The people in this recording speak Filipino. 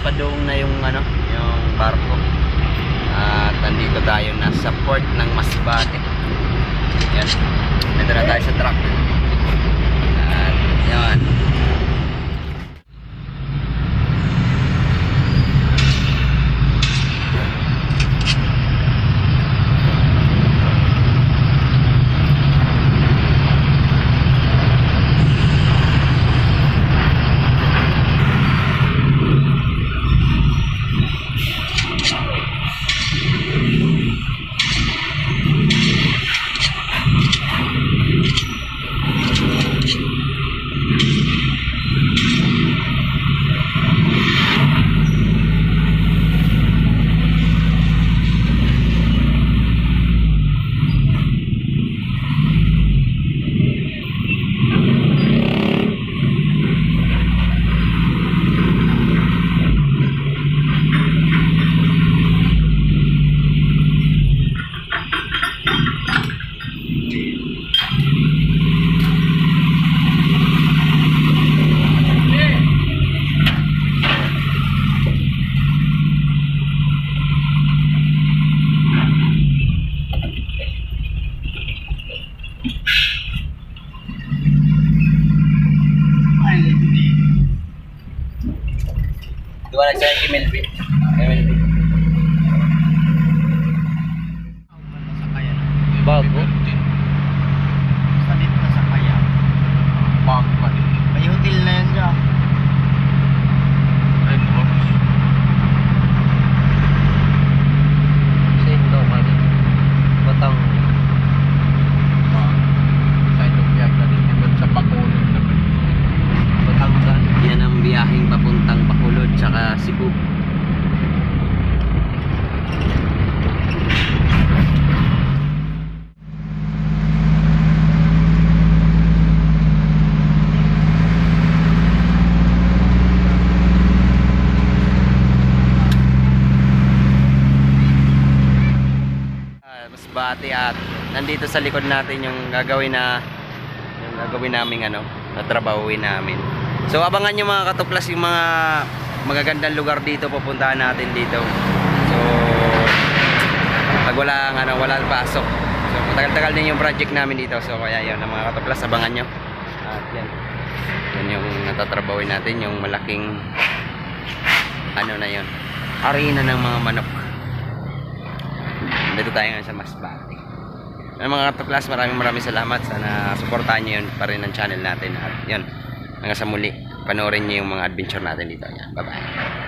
padung na yung yung barko. At nandito tayo na sa port ng Masbate. Yan. Nandito na tayo sa truck. At yan. Diba nagsayin kay Melvin? Bago? Salit na sa kaya. Bago pa din. May hotel na yan dyan. Red Horse. Same local. Batang. Side of Yaga din. Ibig sa Bacolod naman. Batangan. Yan ang biyaheng papuntang Bacolod tsaka Cebu. Masbate at nandito sa likod natin yung gagawin naming tatrabawin namin. So abangan nyo mga katuklas yung mga magagandang lugar dito, pupuntahan natin dito. So pag walang pasok. So matagal-tagal din yung project namin dito. So kaya yun mga katuklas, abangan nyo. At yan yung natatrabawin natin, yung malaking na yun, arena ng mga manok. Dito tayo ngayon sa Masbate. Mga katuklas, maraming salamat. Sana suportahan nyo yun pa rin ang channel natin. At yun, hanggang sa muli, panoorin nyo yung mga adventure natin dito. Yan, bye bye.